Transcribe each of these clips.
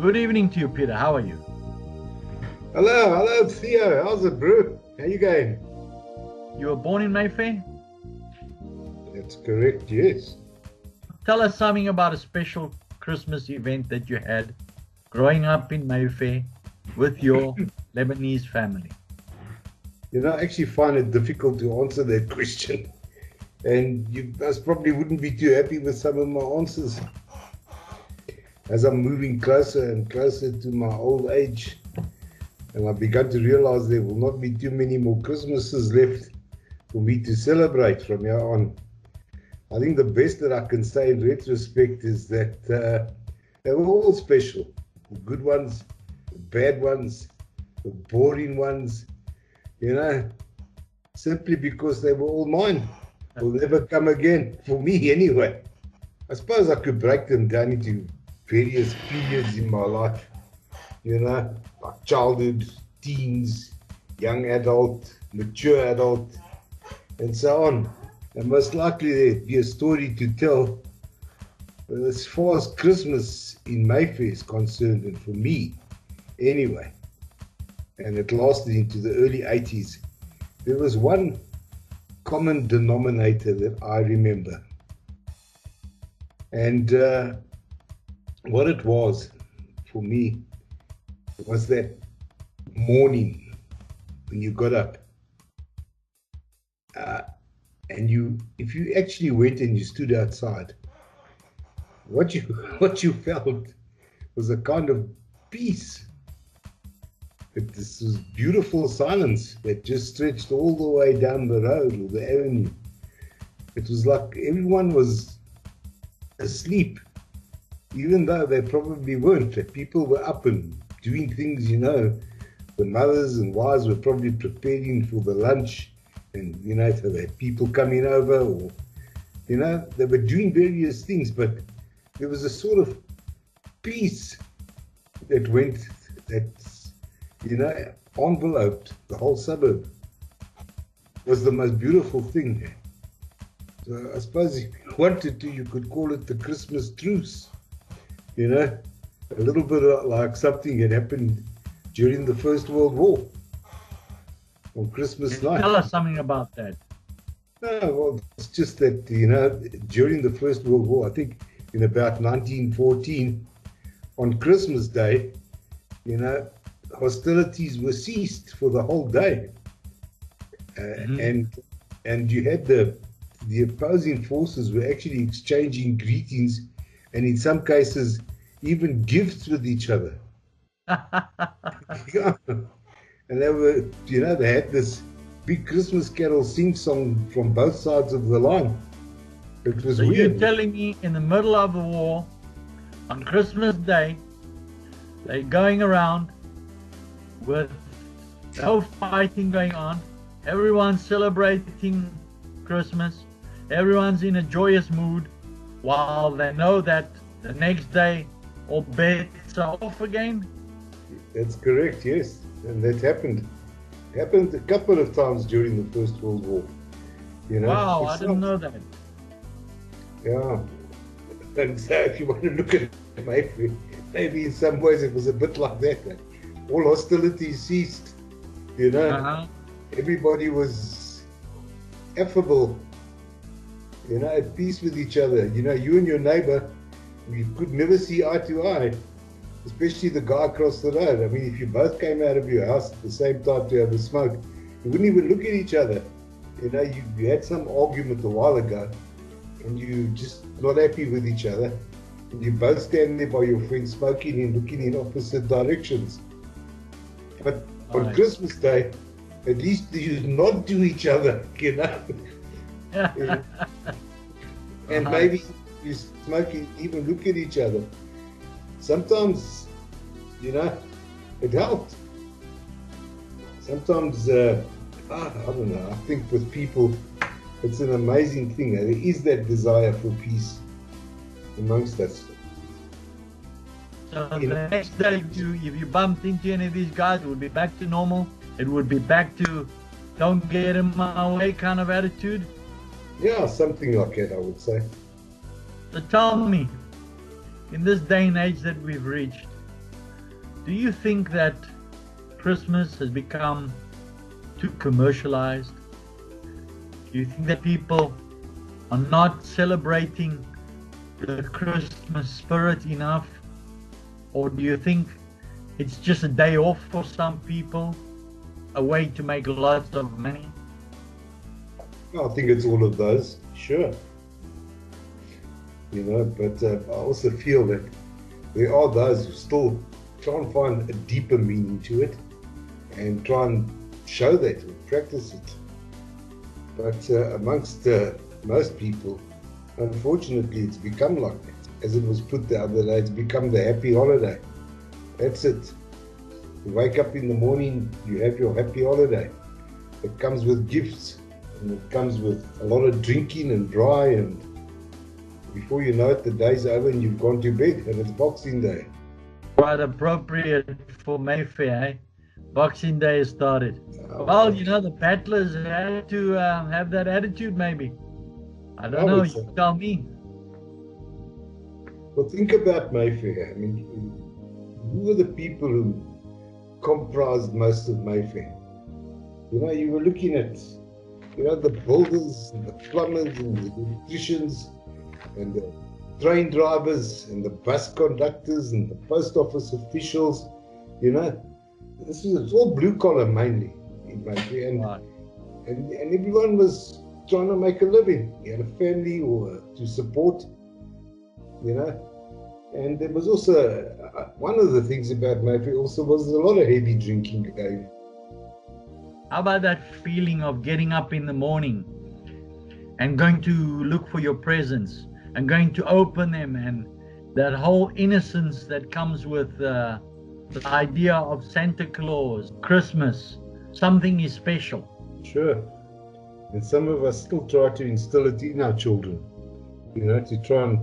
Good evening to you, Peter. How are you? Hello, Theo. How's it, bro? How you going? You were born in Mayfair? That's correct, yes. Tell us something about a special Christmas event that you had growing up in Mayfair with your Lebanese family. I actually find it difficult to answer that question. And you guys probably wouldn't be too happy with some of my answers. As I'm moving closer and closer to my old age, and I've begun to realize there will not be too many more Christmases left for me to celebrate from here on. I think the best that I can say in retrospect is that they were all special. The good ones, the bad ones, the boring ones, simply because they were all mine. Will never come again, for me anyway. I suppose I could break them down into various periods in my life, like childhood, teens, young adult, mature adult, and so on. And most likely there'd be a story to tell as far as Christmas in Mayfair is concerned, and for me anyway. And it lasted into the early 80s. There was one common denominator that I remember. And what it was for me was that morning when you got up. And if you actually went and you stood outside, what you felt was a kind of peace. This was beautiful silence that just stretched all the way down the road or the avenue. It was like everyone was asleep, even though they probably weren't. That people were up and doing things, The mothers and wives were probably preparing for the lunch. And, if they had people coming over or, they were doing various things, but there was a sort of peace that enveloped the whole suburb. It was the most beautiful thing. So I suppose if you wanted to, you could call it the Christmas truce, a little bit like something that happened during the First World War. On Christmas night. Tell us something about that. No, well, it's just that, during the First World War, I think in about 1914, on Christmas Day, hostilities were ceased for the whole day. And you had the opposing forces were actually exchanging greetings and in some cases even gifts with each other. Yeah. And they were, they had this big Christmas carol sing-song from both sides of the line. It was weird. You're telling me in the middle of the war, on Christmas Day, they're going around with no fighting going on, everyone's celebrating Christmas, everyone's in a joyous mood, while they know that the next day all bets are off again? That's correct, yes. And that happened a couple of times during the First World War. Wow, I didn't know that. Yeah. And so if you want to look at it, maybe in some ways it was a bit like that. All hostilities ceased. Everybody was affable, at peace with each other. You and your neighbor, you could never see eye to eye. Especially the guy across the road. I mean, if you both came out of your house at the same time to have a smoke, you wouldn't even look at each other. You had some argument a while ago, and you just not happy with each other, and you both stand there by your friend smoking and looking in opposite directions. But on Christmas Day, at least you nod to each other, and maybe you smoking, even look at each other. Sometimes, it helped. Sometimes, I don't know, I think with people, it's an amazing thing. There is that desire for peace amongst us. So the next day, if you bumped into any of these guys, it would be back to normal. It would be back to don't get in my way kind of attitude. Yeah, something like that, I would say. So tell me, in this day and age that we've reached, Do you think that Christmas has become too commercialized? Do you think that people are not celebrating the Christmas spirit enough? Or do you think it's just a day off for some people, a way to make lots of money? I think it's all of those, sure. But I also feel that there are those who still try and find a deeper meaning to it and try and show that and practice it. But amongst most people, unfortunately, it's become like that. As it was put the other day, it's become the happy holiday. That's it. You wake up in the morning, you have your happy holiday. It comes with gifts, and it comes with a lot of drinking and dry, and before you know it, the day's over and you've gone to bed, and it's Boxing Day. Quite appropriate for Mayfair, eh? Boxing Day has started. Well, the battlers had to have that attitude, maybe. I don't know, you tell me. Well, think about Mayfair. I mean, who were the people who comprised most of Mayfair? You were looking at, the builders and the plumbers and the electricians and the train drivers and the bus conductors and the post office officials. It's all blue collar mainly in Mayfair, and everyone was trying to make a living. You had a family or to support, and there was also one of the things about Mayfair also was a lot of heavy drinking going. How about that feeling of getting up in the morning and going to look for your presents and going to open them, and that whole innocence that comes with the idea of Santa Claus, Christmas, something is special. Sure. And some of us still try to instill it in our children, to try and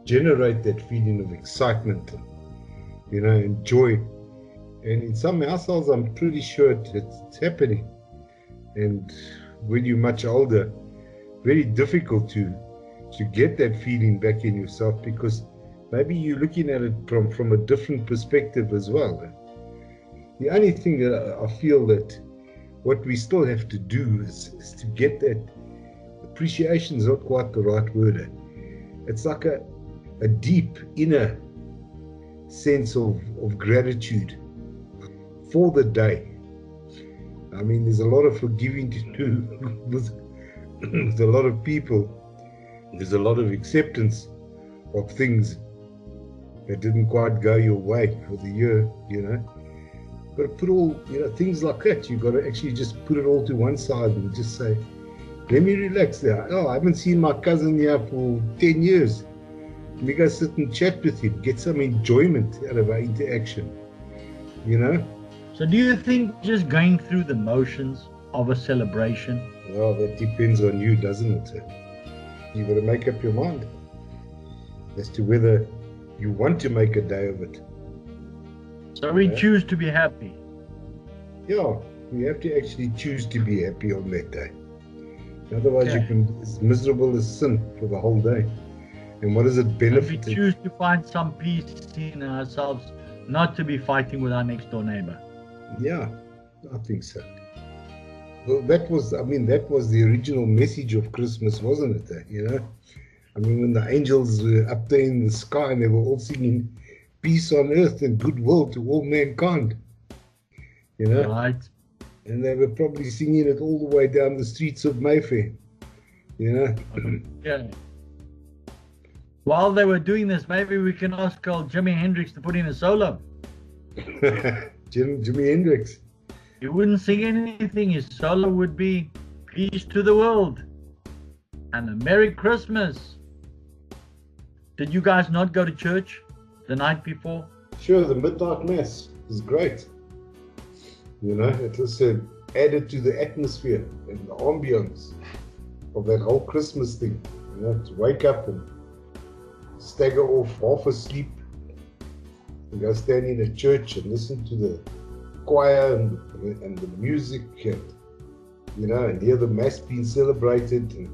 generate that feeling of excitement, and joy. And in some households, I'm pretty sure it's happening. And when you're much older, very difficult to get that feeling back in yourself, because maybe you're looking at it from a different perspective as well. The only thing that I feel that what we still have to do is to get that appreciation is not quite the right word. It's like a deep inner sense of gratitude for the day. I mean, there's a lot of forgiving to do with a lot of people. There's a lot of acceptance of things that didn't quite go your way for the year, But put all, things like that, you've got to actually just put it all to one side and just say, let me relax there. Oh, I haven't seen my cousin here for 10 years. Let me go sit and chat with him, get some enjoyment out of our interaction, So do you think just going through the motions of a celebration? Well, that depends on you, doesn't it? You've got to make up your mind as to whether you want to make a day of it. So we choose to be happy. Yeah, we have to actually choose to be happy on that day. Otherwise, you can be as miserable as sin for the whole day. And what does it benefit? We choose to find some peace in ourselves, not to be fighting with our next door neighbor. Yeah, I think so. Well, that was the original message of Christmas, wasn't it? I mean, when the angels were up there in the sky and they were all singing peace on earth and goodwill to all mankind, Right. And they were probably singing it all the way down the streets of Mayfair, Yeah. While they were doing this, maybe we can ask old Jimi Hendrix to put in a solo. Jimi Hendrix. He wouldn't sing anything. His solo would be peace to the world and a Merry Christmas. Did you guys not go to church the night before? Sure, the midnight mass is great. It also added to the atmosphere and the ambience of that whole Christmas thing. To wake up and stagger off half asleep and go stand in a church and listen to the choir and the music and hear the mass being celebrated and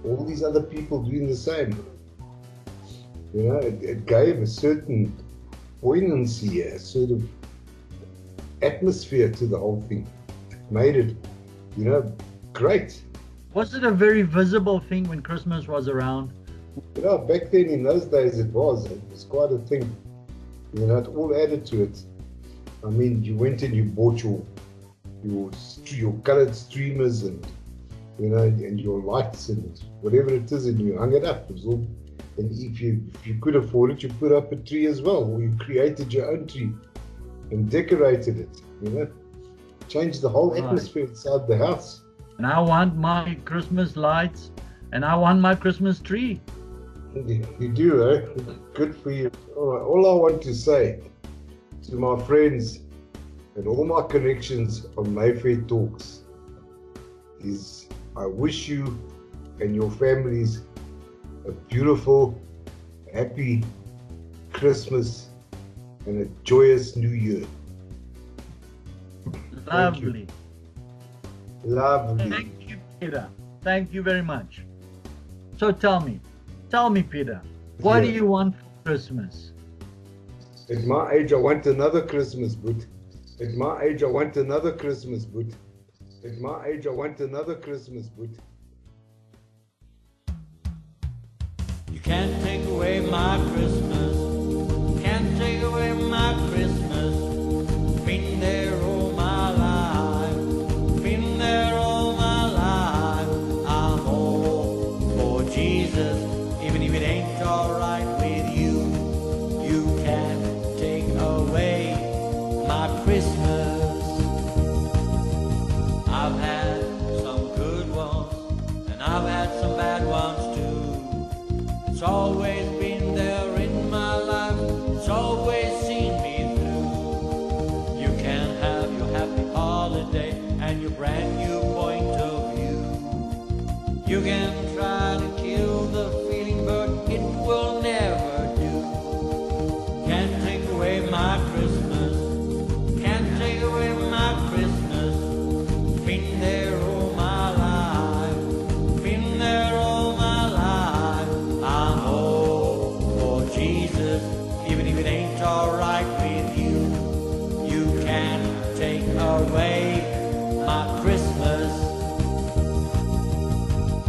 all these other people doing the same. It gave a certain poignancy, a sort of atmosphere to the whole thing. It made it, great. Was it a very visible thing when Christmas was around? Back then in those days it was quite a thing. It all added to it. I mean, you went and you bought your colored streamers and and your lights and whatever it is, and you hung it up. It was all, and if you could afford it, you put up a tree as well, or you created your own tree and decorated it. Changed the whole atmosphere inside the house. And I want my Christmas lights, and I want my Christmas tree. You do, eh? Good for you. All I want to say to my friends and all my connections on Mayfair Talks is I wish you and your families a beautiful, happy Christmas and a joyous New Year. Lovely. Lovely. Thank you, Peter. Thank you very much. So tell me, Peter, what do you want for Christmas? At my age, I want another Christmas, but at my age, I want another Christmas, but at my age, I want another Christmas, but you can't take away my Christmas. Can't take away my Christmas. Been there all my life. Been there all my life. I'm all for Jesus, even if it ain't alright with you. You can't take away my Christmas. I've had some good ones, and I've had some bad ones too. It's always been there in my life, it's always seen me through. You can have your happy holiday and your brand new point of view. You can try to kill the feeling, but it will never do. Can't take away my Christmas, can't take away my Christmas. Been there all my life, been there all my life. I'm all for Jesus, even if it ain't alright with you. You can't take away my Christmas.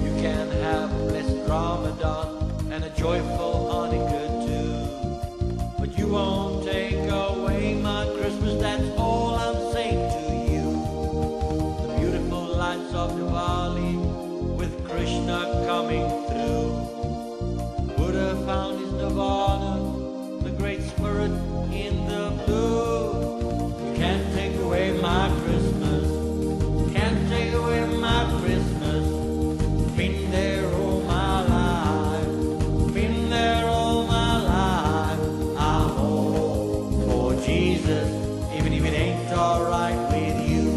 You can have a blessed Ramadan and a joyful Hanukkah too, but you won't take away my Christmas. That's all I'm saying to you. The beautiful lights of Diwali with Krishna coming through. Buddha found his nirvana, the great spirit in the blue. You can't take away my Christmas, can't take away my Christmas. Been there all my life, been there all my life. I'm all for Jesus, even if it ain't alright with you.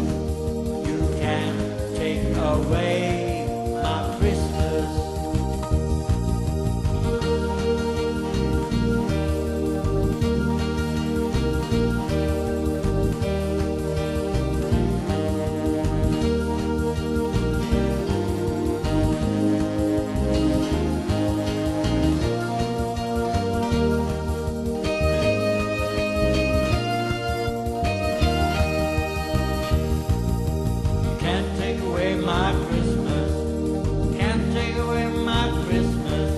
You can't take away my Christmas. Can't take away my Christmas, can't take away my Christmas.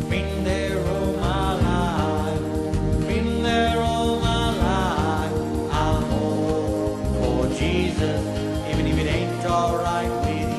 Been there all my life, been there all my life. I'm all for Jesus, even if it ain't alright with